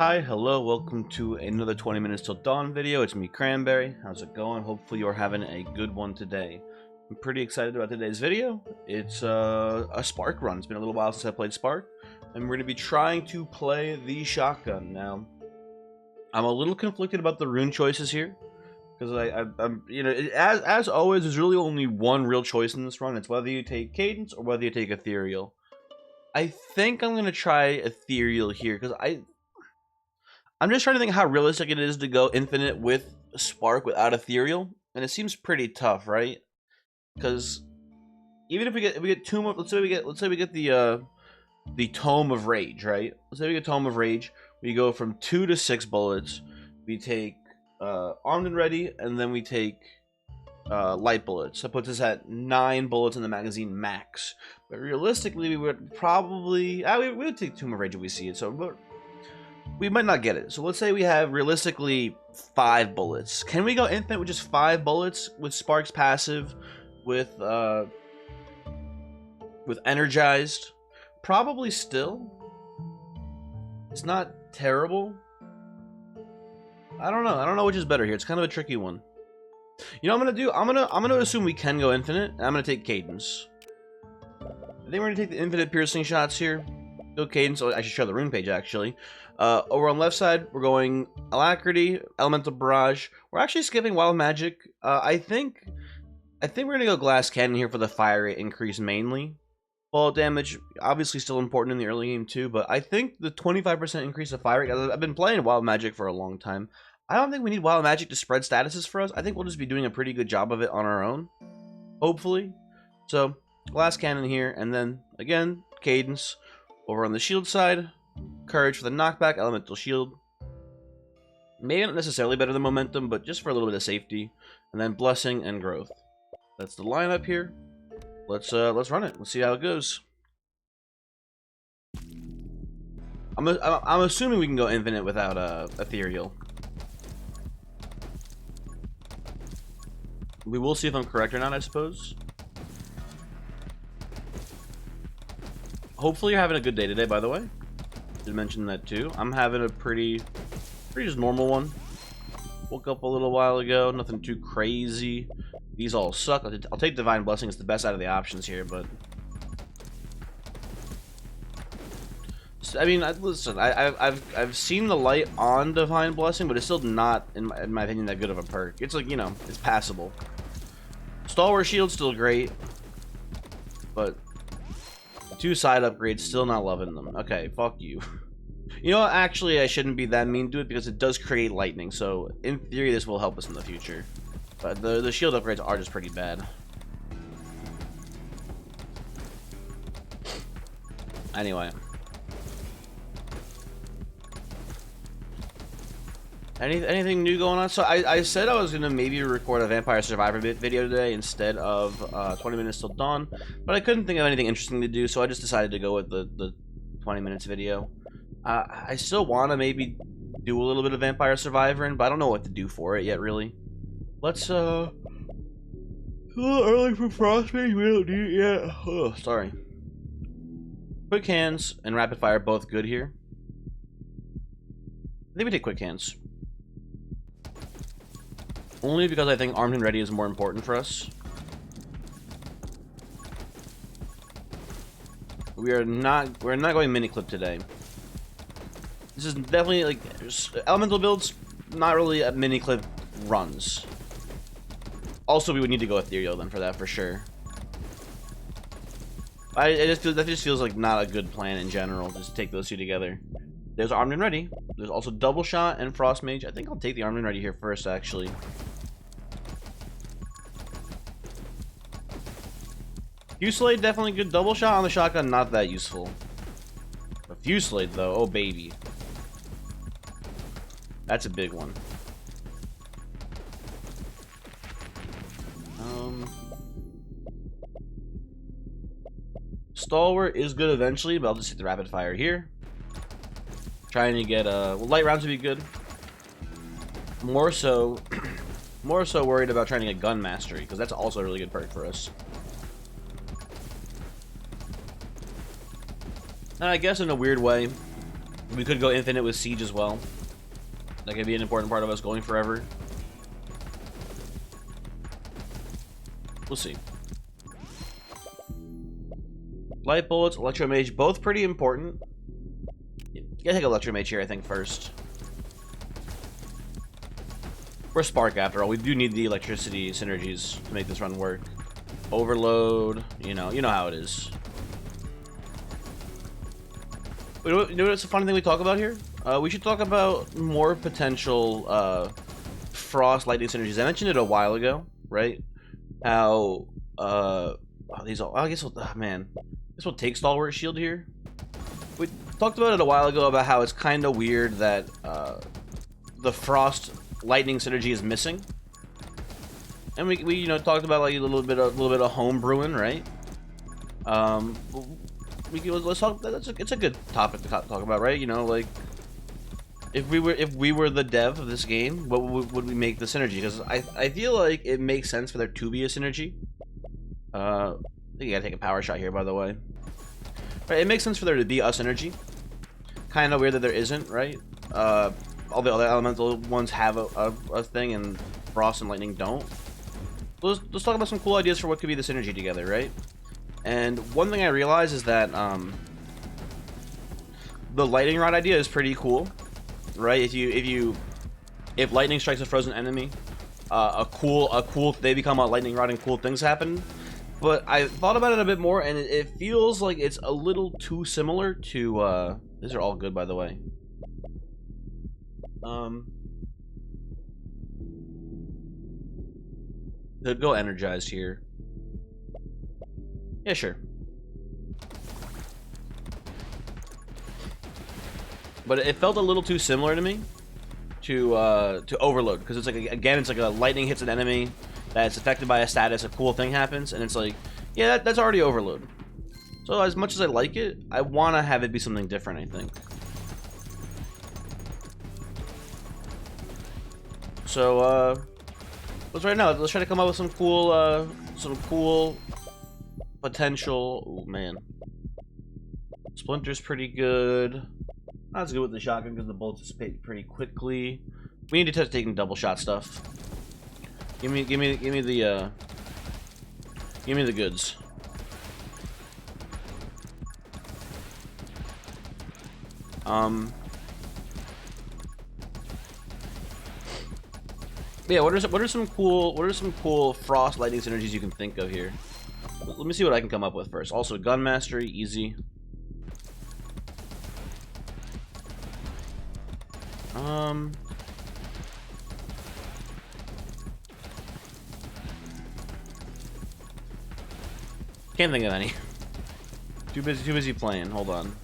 Hi, hello, welcome to another 20 minutes till dawn video. It's me, Cranberry. How's it going? Hopefully you're having a good one today. I'm pretty excited about today's video. It's a Spark run. It's been a little while since I played Spark, and we're going to be trying to play the shotgun. Now, I'm a little conflicted about the rune choices here, because I'm as always, there's really only one real choice in this run. It's whether you take Cadence or whether you take Ethereal. I think I'm going to try Ethereal here, because I'm just trying to think how realistic it is to go infinite with Spark without Ethereal, and it seems pretty tough, right? Because even if we get Tomb of, let's say we get the Tome of Rage, right? Let's say we get Tome of Rage, we go from 2 to 6 bullets. We take Armed and Ready, and then we take light bullets. That puts us at 9 bullets in the magazine max. But realistically, we would probably we would take Tomb of Rage if we see it. So we might not get it. So let's say we have realistically 5 bullets. Can we go infinite with just 5 bullets with Spark's passive, with energized? Probably still. It's not terrible. I don't know. I don't know which is better here. It's kind of a tricky one. You know what I'm gonna do? I'm gonna assume we can go infinite, and I'm gonna take Cadence. I think we're gonna take the infinite piercing shots here. Go Cadence. Oh, I should show the rune page actually. Over on the left side, we're going Alacrity, Elemental Barrage. We're actually skipping Wild Magic. I think we're gonna go Glass Cannon here for the fire rate increase mainly. Bullet damage, obviously still important in the early game too, but I think the 25% increase of fire rate, I've been playing Wild Magic for a long time. I don't think we need Wild Magic to spread statuses for us. I think we'll just be doing a pretty good job of it on our own, hopefully. So, Glass Cannon here, and then, again, Cadence. Over on the shield side, Courage for the knockback, Elemental Shield. Maybe not necessarily better than Momentum, but just for a little bit of safety. And then Blessing and Growth. That's the lineup here. Let's run it. Let's see how it goes. I'm assuming we can go infinite without Ethereal. We will see if I'm correct or not, I suppose. Hopefully you're having a good day today, by the way. Should mention that too. I'm having a pretty just normal one. Woke up a little while ago, nothing too crazy. These all suck. I'll take Divine Blessing. It's the best out of the options here, but I mean, listen. I've seen the light on Divine Blessing, but it's still not, in my opinion, that good of a perk. It's like, you know, it's passable. Stalwart Shield's still great, but 2 side upgrades, still not loving them. Okay, fuck you. You know what? Actually, I shouldn't be that mean to it because it does create lightning, so in theory, this will help us in the future. But the shield upgrades are just pretty bad. Anyway. Anything new going on? So I said I was going to maybe record a Vampire Survivor video today instead of 20 minutes till dawn, but I couldn't think of anything interesting to do, so I just decided to go with the 20 minutes video. I still want to maybe do a little bit of Vampire Survivor, but I don't know what to do for it yet, really. Let's, a little early for Frostbite, we don't need it yet. Oh, sorry. Quick Hands and Rapid Fire both good here. I think we take Quick Hands. Only because I think Armed and Ready is more important for us. We're not going mini clip today. This is definitely like elemental builds, not really a mini clip runs. Also, we would need to go Ethereal then for that for sure. That just feels like not a good plan in general. Just take those two together. There's Armed and Ready. There's also Double Shot and Frost Mage. I think I'll take the Armed and Ready here first, actually. Fusillade, definitely good. Double Shot on the shotgun, not that useful. A Fusillade, though, oh baby. That's a big one. Stalwart is good eventually, but I'll just hit the Rapid Fire here. Trying to get well, light rounds would be good. More so worried about trying to get Gun Mastery, because that's also a really good perk for us. And I guess in a weird way, We could go infinite with siege as well. That could be an important part of us going forever. We'll see. Light bullets, electromage, both pretty important. You gotta take electromage here, I think, first. We're Spark after all. We do need the electricity synergies to make this run work. Overload, you know how it is. You know what's a funny thing we talk about here? We should talk about more potential frost lightning synergies. I mentioned it a while ago, right? How these all, I guess, man, this will take stalwart shield here. We talked about it a while ago about how it's kind of weird that the frost lightning synergy is missing, and we talked about like a little bit of home brewing, right? Let's talk. It's a good topic to talk about, right? You know, like if we were the dev of this game, what would we make the synergy? Because I feel like it makes sense for there to be a synergy. I think you gotta take a power shot here, by the way. Right, it makes sense for there to be a synergy. Kind of weird that there isn't, right? All the other elemental ones have a thing, and frost and lightning don't. Let's talk about some cool ideas for what could be the synergy together, right? And one thing I realized is that the lightning rod idea is pretty cool, right? If lightning strikes a frozen enemy, they become a lightning rod and cool things happen. But I thought about it a bit more, and it feels like it's a little too similar to these are all good, by the way. Could go energized here. Yeah, sure. But it felt a little too similar to me to Overload, because it's like, again, it's like a lightning hits an enemy that's affected by a status, a cool thing happens, and it's like, yeah, that's already Overload. So as much as I like it, I want to have it be something different, I think. So let's try to come up with some cool potential. Oh man, Splinter's pretty good. Not as good with the shotgun because the bullets dissipate pretty quickly. We need to test taking double shot stuff. Give me the goods. Yeah, what are some cool frost lightning synergies you can think of here? Let me see what I can come up with first. Also, gun mastery, easy. Can't think of any. Too busy playing. Hold on.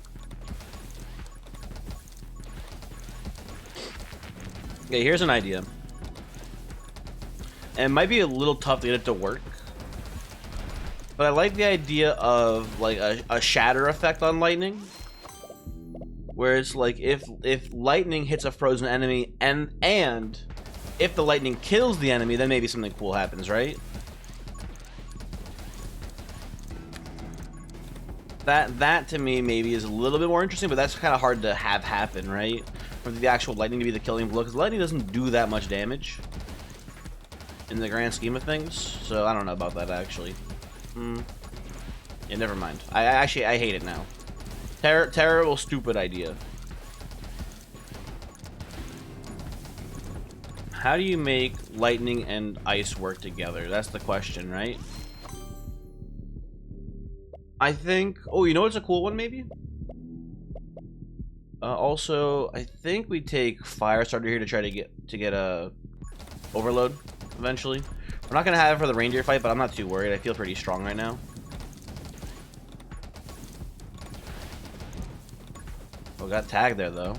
Okay, here's an idea. And it might be a little tough to get it to work, but I like the idea of like a shatter effect on lightning, where it's like if lightning hits a frozen enemy and if the lightning kills the enemy, then maybe something cool happens, right? That to me maybe is a little bit more interesting, but that's kind of hard to have happen, right? For the actual lightning to be the killing blow, because lightning doesn't do that much damage in the grand scheme of things, so I don't know about that actually. Yeah, never mind. I hate it now. Terrible, stupid idea. How do you make lightning and ice work together? That's the question, right? I think. Oh, you know what's a cool one, maybe? Also, I think we take Firestarter here to try to get a Overload eventually. We're not gonna have it for the reindeer fight, but I'm not too worried. I feel pretty strong right now. Oh, got tagged there though.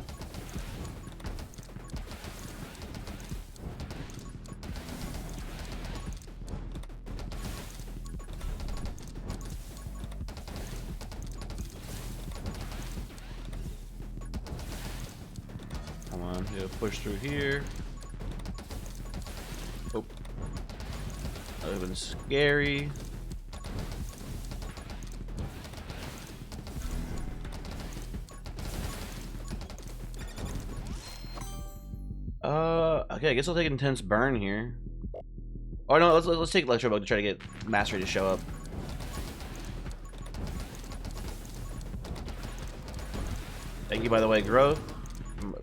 Come on, you gotta push through here. Oh, that would have been scary. Okay, I guess I'll take intense burn here. Oh no, let's take electro bug to try to get mastery to show up. Thank you, by the way, growth.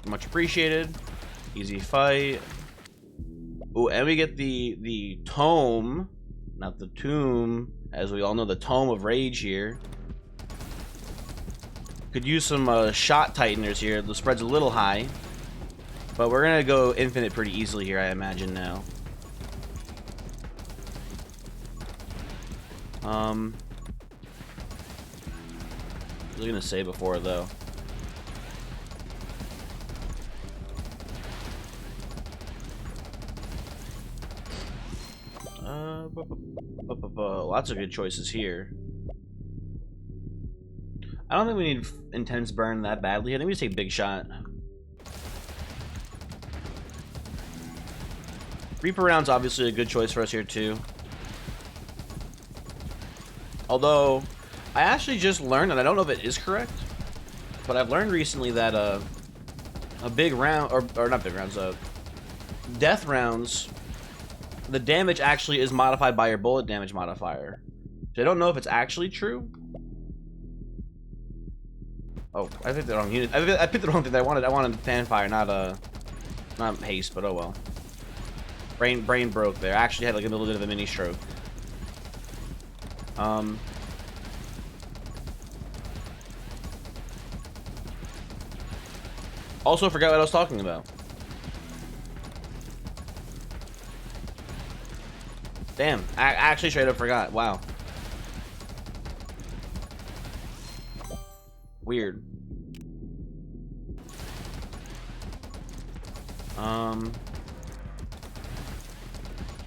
Much appreciated. Easy fight. Ooh, and we get the tome, not the tomb, as we all know, the tome of rage here. Could use some shot tighteners here. The spread's a little high, but we're gonna go infinite pretty easily here, I imagine now. What was I gonna say before though? Lots of good choices here. I don't think we need intense burn that badly. I think we just take big shot. Reaper round's obviously a good choice for us here too. Although, I actually just learned, and I don't know if it is correct, but I've learned recently that a big round, or not big rounds, death rounds, the damage actually is modified by your bullet damage modifier. So I don't know if it's actually true. Oh, I picked the wrong unit. I picked the wrong thing that I wanted. I wanted fanfire, not haste, but oh well. Brain broke there. I actually had like a little bit of a mini stroke. Also forgot what I was talking about. Damn, I actually straight up forgot. Wow. Weird.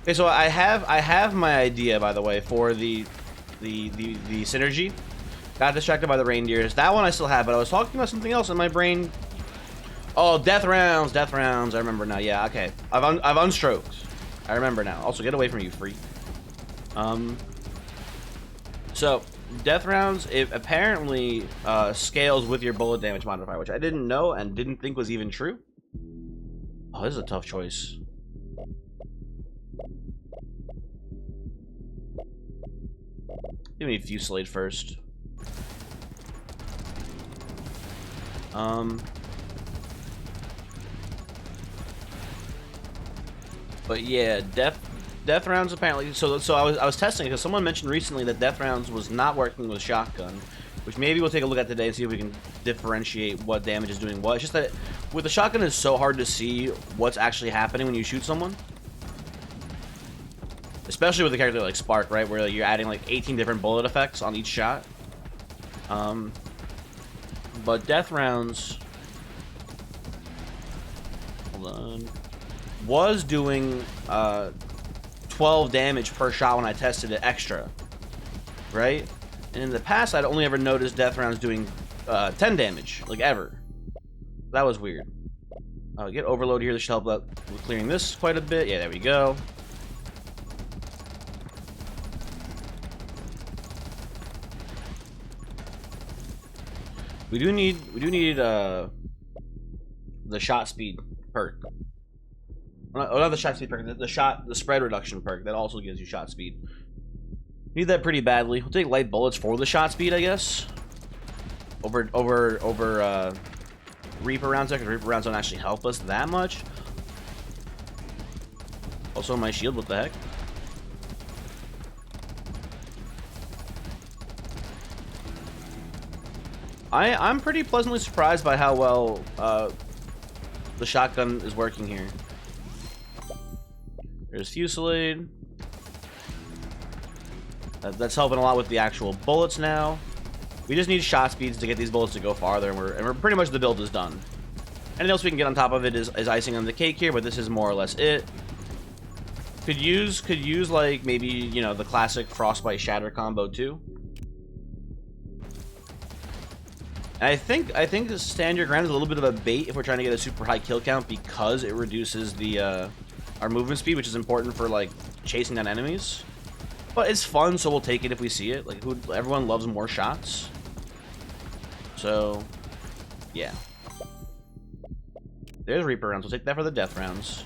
Okay, so I have my idea, by the way, for the synergy. Got distracted by the reindeers. That one I still have, but I was talking about something else in my brain. Oh, death rounds. I remember now. Yeah, okay. I've unstroked. I remember now. Also, get away from you, freak. So death rounds, it apparently scales with your bullet damage modifier, which I didn't know and didn't think was even true. Oh, this is a tough choice. Give me Fusillade first. But yeah, death rounds apparently. So I was testing because someone mentioned recently that death rounds was not working with shotgun, which maybe we'll take a look at today and see if we can differentiate what damage is doing what. It's just that with the shotgun, it's so hard to see what's actually happening when you shoot someone, especially with a character like Spark, right, where you're adding like 18 different bullet effects on each shot. But death rounds, hold on, was doing 12 damage per shot when I tested it extra, right? And in the past, I'd only ever noticed death rounds doing 10 damage, like ever. That was weird. Get overload here. This should help out with clearing this quite a bit. Yeah, there we go. We do need the shot speed perk. Oh, not the shot speed perk. The spread reduction perk that also gives you shot speed. Need that pretty badly. We'll take light bullets for the shot speed, I guess. Over Reaper rounds, because Reaper rounds don't actually help us that much. Also, my shield. What the heck? I'm pretty pleasantly surprised by how well the shotgun is working here. There's Fusillade. That's helping a lot with the actual bullets now. We just need shot speeds to get these bullets to go farther, and we're pretty much, the build is done. Anything else we can get on top of it is icing on the cake here, but this is more or less it. Could use like maybe, you know, the classic Frostbite Shatter combo too. And I think the stand your ground is a little bit of a bait if we're trying to get a super high kill count, because it reduces the our movement speed, which is important for like chasing down enemies. But it's fun, so we'll take it if we see it. Like, everyone loves more shots. So, yeah. There's Reaper rounds. We'll take that for the death rounds.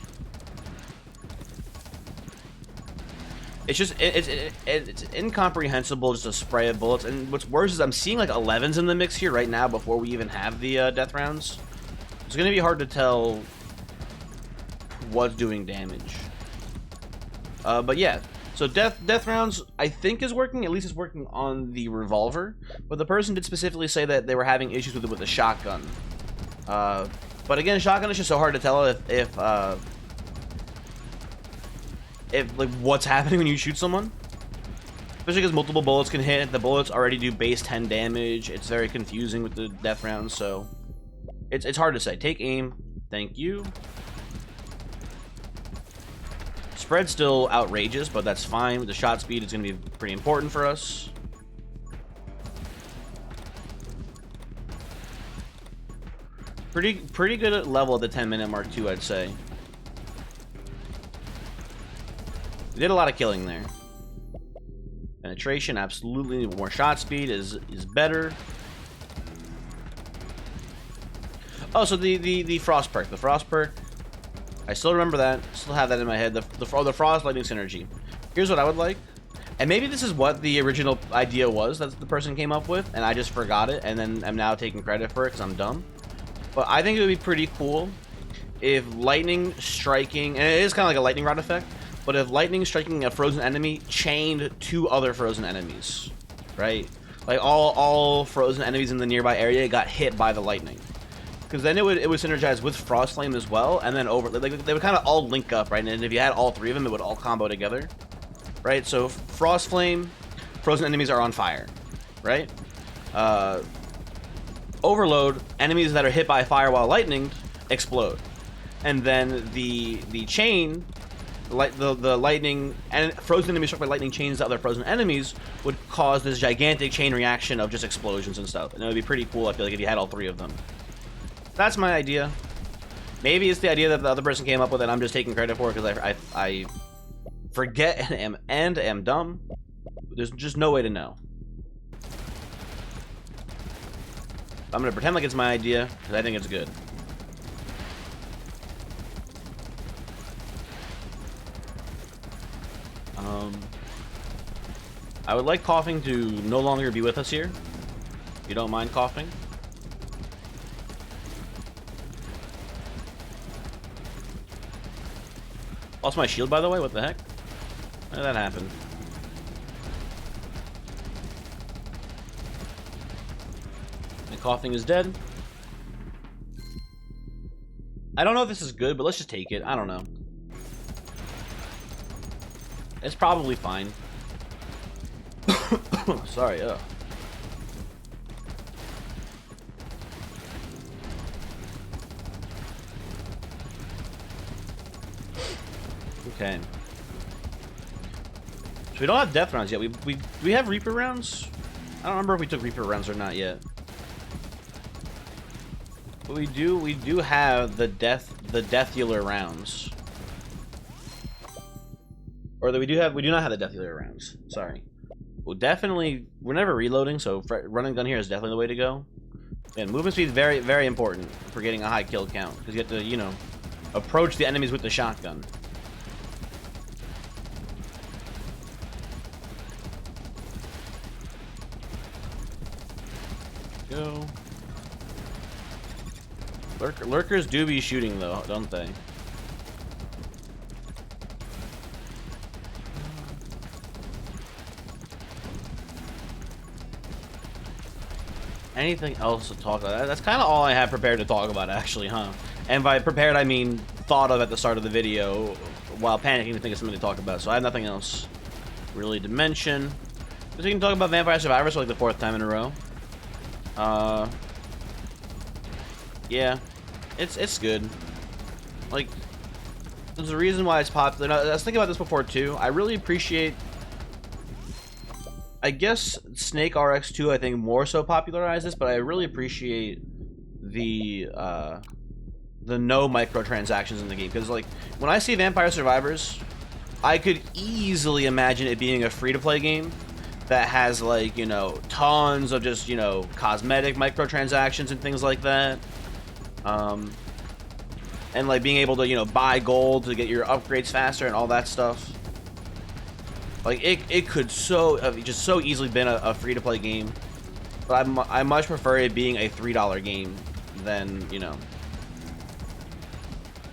It's just, it's incomprehensible just a spray of bullets. And what's worse is I'm seeing like 11s in the mix here right now before we even have the death rounds. It's going to be hard to tell what's doing damage. But yeah, so death rounds I think is working. At least it's working on the revolver. But the person did specifically say that they were having issues with it with the shotgun. But again, shotgun is just so hard to tell if like what's happening when you shoot someone, especially because multiple bullets can hit. The bullets already do base 10 damage. It's very confusing with the death rounds, so it's hard to say. Take aim, thank you. Spread's still outrageous, but that's fine. With the shot speed, it's gonna be pretty important for us. Pretty good at level at the 10-minute mark too, I'd say. We did a lot of killing there. Penetration, absolutely. More shot speed is better. Oh, so the frost perk. The frost perk. I still remember that. Still have that in my head. The frost lightning synergy. Here's what I would like. And maybe this is what the original idea was that the person came up with, and I just forgot it, and then I'm now taking credit for it because I'm dumb. But I think it would be pretty cool if lightning striking, and it is kind of like a lightning rod effect, but if lightning striking a frozen enemy chained two other frozen enemies, right? Like all frozen enemies in the nearby area got hit by the lightning, because then it would synergize with Frost Flame as well, and then like they would kind of all link up, right? And if you had all three of them, it would all combo together, right? So Frost Flame, frozen enemies are on fire, right? Overload, enemies that are hit by fire while lightning explode, and then the chain. The lightning and frozen enemies struck by lightning chains to other frozen enemies would cause this gigantic chain reaction of just explosions and stuff, and it would be pretty cool. I feel like if you had all three of them. That's my idea. Maybe it's the idea that the other person came up with, and I'm just taking credit for it because I forget and am dumb. There's just no way to know. I'm gonna pretend like it's my idea because I think it's good. I would like coughing to no longer be with us here. If you don't mind coughing. Lost my shield, by the way. What the heck? How did that happen? My coughing is dead. I don't know if this is good, but let's just take it. I don't know. It's probably fine. Sorry, Okay. So we don't have death rounds yet. We have Reaper rounds? I don't remember if we took Reaper rounds or not yet. But we do have the death-healer rounds. Or that we do not have the death-healer rounds. Sorry. Well, definitely, we're never reloading, so run and gun here is definitely the way to go. And movement speed is very, very important for getting a high kill count, because you have to, you know, approach the enemies with the shotgun. Go. Lurkers do be shooting, though, don't they? Anything else to talk about? That's kind of all I have prepared to talk about, actually, huh? And by prepared, I mean thought of at the start of the video while panicking to think of something to talk about. So I have nothing else really to mention. So we can talk about Vampire Survivors for like the 4th time in a row. Yeah, it's good. Like, there's a reason why it's popular. I was thinking about this before too. I really appreciate. I guess Snake RX2 I think more so popularized this, but I really appreciate the no microtransactions in the game, because like when I see Vampire Survivors, I could easily imagine it being a free-to-play game that has like, you know, tons of just, you know, cosmetic microtransactions and things like that. and like being able to, you know, buy gold to get your upgrades faster and all that stuff. Like it could just so easily been a free-to-play game, but I much prefer it being a $3 game than, you know,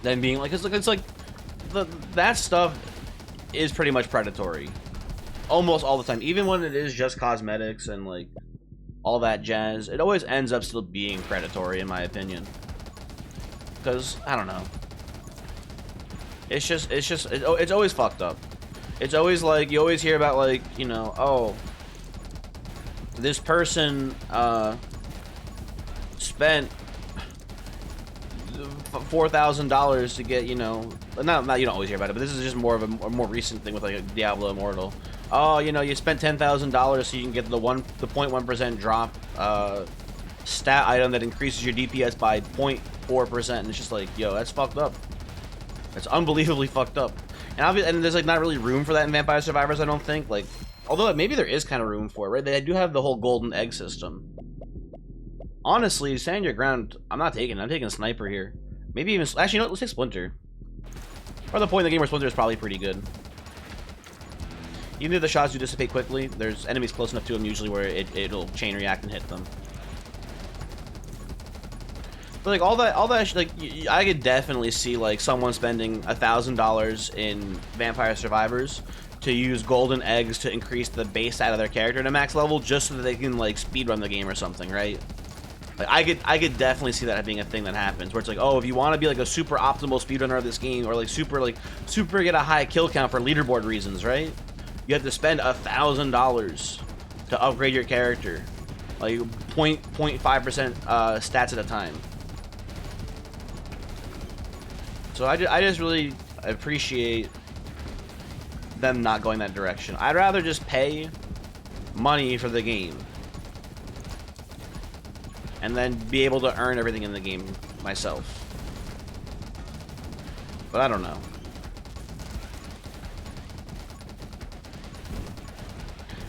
than being like, it's like that stuff is pretty much predatory almost all the time, even when it is just cosmetics and like all that jazz. It always ends up still being predatory in my opinion, because I don't know, it's always fucked up. It's always like, you always hear about, like, you know, oh, this person spent $4,000 to get, you know, not you don't always hear about it, but this is just more of a more recent thing with like a Diablo Immortal. Oh, you know, you spent $10,000 so you can get the 0.1% drop stat item that increases your DPS by 0.4%, and it's just like, yo, that's fucked up. That's unbelievably fucked up. And there's like not really room for that in Vampire Survivors, I don't think. Like, although maybe there is kind of room for it, right? They do have the whole golden egg system. Honestly, stand your ground. I'm not taking it. I'm taking a sniper here. Maybe even, actually, you know what? Let's take Splinter. Or the point in the game where Splinter is probably pretty good. Even if the shots do dissipate quickly, there's enemies close enough to them usually where it'll chain react and hit them. But like all that, like I could definitely see like someone spending $1,000 in Vampire Survivors to use golden eggs to increase the base stat of their character to max level, just so that they can like speedrun the game or something, right? Like I could definitely see that being a thing that happens, where it's like, oh, if you want to be like a super optimal speedrunner of this game, or like super get a high kill count for leaderboard reasons, right? You have to spend $1,000 to upgrade your character, like 0.5% stats at a time. So I just really appreciate them not going that direction. I'd rather just pay money for the game and then be able to earn everything in the game myself. But I don't know.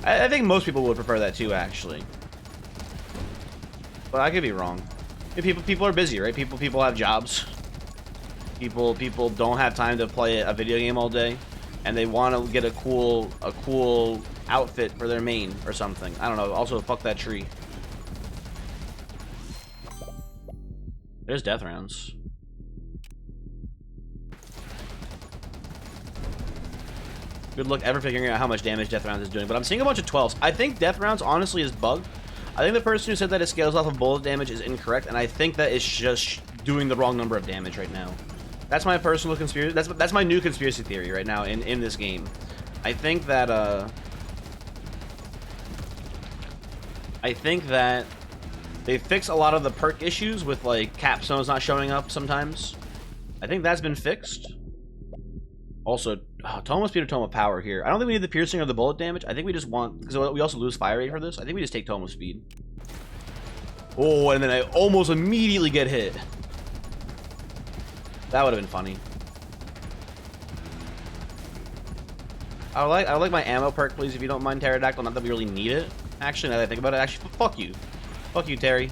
I think most people would prefer that too, actually. But I could be wrong. People are busy, right? People have jobs. People don't have time to play a video game all day, and they want to get a cool outfit for their main or something. I don't know. Also, fuck that tree. There's death rounds. Good luck ever figuring out how much damage death rounds is doing, but I'm seeing a bunch of 12s. I think death rounds honestly is bugged. I think the person who said that it scales off of bullet damage is incorrect, and I think that it's just doing the wrong number of damage right now. That's my personal conspiracy. That's my new conspiracy theory right now in this game. I think that they fix a lot of the perk issues with like capstones not showing up sometimes. I think that's been fixed. Also, Toma Speed or Toma Power here. I don't think we need the piercing or the bullet damage. I think we just want, because we also lose fire rate for this. I think we just take Toma Speed. Oh, and then I almost immediately get hit. That would have been funny. I would like my ammo perk, please, if you don't mind, Pterodactyl. Not that we really need it. Actually, now that I think about it, actually, fuck you. Fuck you, Terry.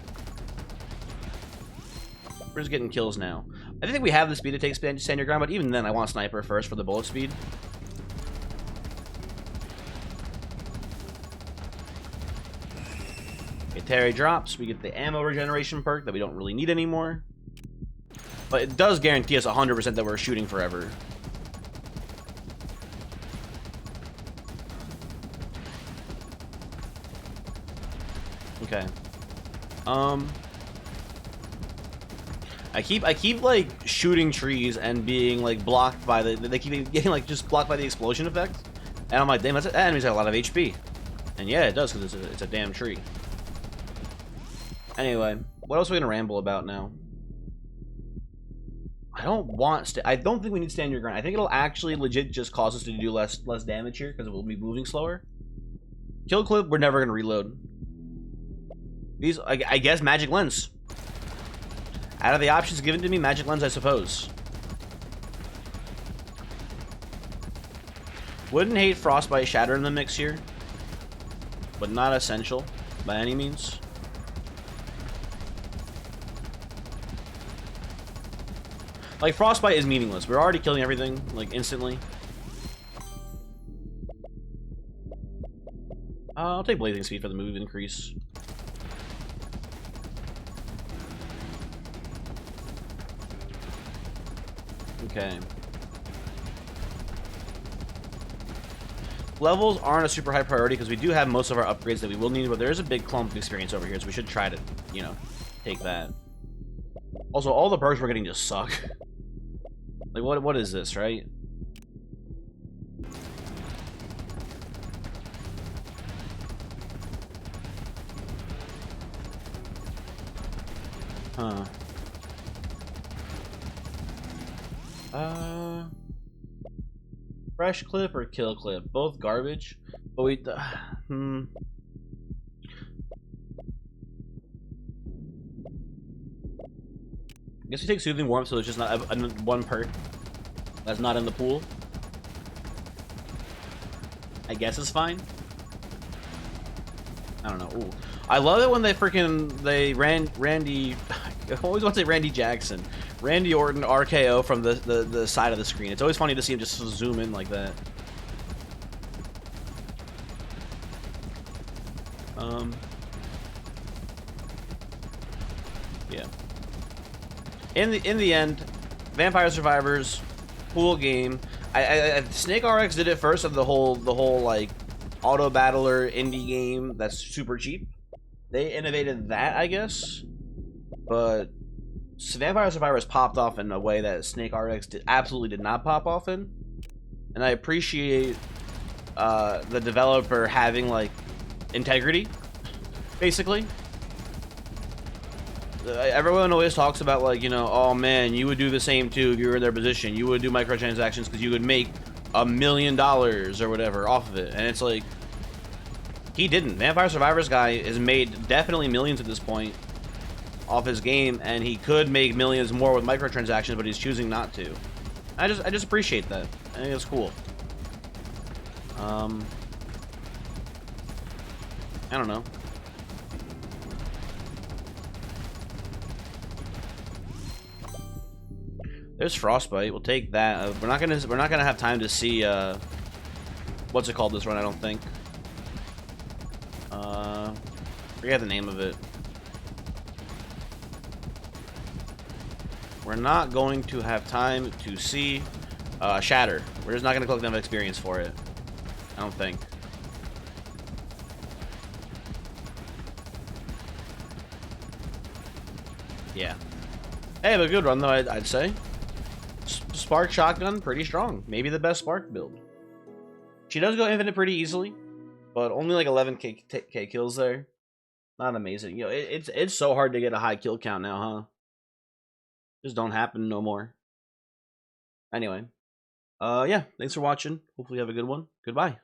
We're just getting kills now. I think we have the speed to take stand your ground, but even then, I want sniper first for the bullet speed. Okay, Terry drops. We get the ammo regeneration perk that we don't really need anymore. But it does guarantee us 100% that we're shooting forever. Okay. I keep like shooting trees and being like blocked by they keep getting like just blocked by the explosion effect, and I'm like, damn, that enemy's got a lot of HP, and yeah, it does, because it's a damn tree. Anyway, what else are we gonna ramble about now? I don't think we need stand your ground. I think it'll actually legit just cause us to do less damage here because it will be moving slower. Kill clip, we're never gonna reload. These, I guess, magic lens. Out of the options given to me, magic lens, I suppose. Wouldn't hate frostbite shatter in the mix here, but not essential by any means. Like, Frostbite is meaningless. We're already killing everything, like, instantly. I'll take Blazing Speed for the move increase. Okay. Levels aren't a super high priority because we do have most of our upgrades that we will need, but there is a big clump of experience over here, so we should try to, you know, take that. Also, all the perks we're getting just suck. Like, what is this, right? Huh. Fresh clip or kill clip? Both garbage. But we, I guess we take Soothing Warmth, so there's just not one perk that's not in the pool. I guess it's fine. I don't know. Ooh. I love it when they Randy. I always want to say Randy Jackson. Randy Orton RKO from the side of the screen. It's always funny to see him just zoom in like that. Yeah. In the end, Vampire Survivors, pool game. Snake RX did it first of the whole like auto battler indie game that's super cheap. They innovated that, I guess, but Vampire Survivors popped off in a way that Snake RX absolutely did not pop off in, and I appreciate the developer having like integrity, basically. Everyone always talks about, like, you know, oh man, you would do the same too if you were in their position. You would do microtransactions because you would make $1 million or whatever off of it, and it's like, he didn't. Vampire Survivors guy has made definitely millions at this point off his game, and he could make millions more with microtransactions, but he's choosing not to. I just appreciate that. I think it's cool. I don't know. There's Frostbite. We'll take that. We're not gonna have time to see what's it called this run. I don't think. Forget the name of it. We're not going to have time to see Shatter. We're just not gonna collect enough experience for it. I don't think. Yeah. Hey, but a good run though. I'd say. Spark Shotgun, pretty strong. Maybe the best Spark build. She does go infinite pretty easily, but only like 11k kills there. Not amazing. You know, it's so hard to get a high kill count now, huh? Just don't happen no more. Anyway, yeah. Thanks for watching. Hopefully you have a good one. Goodbye.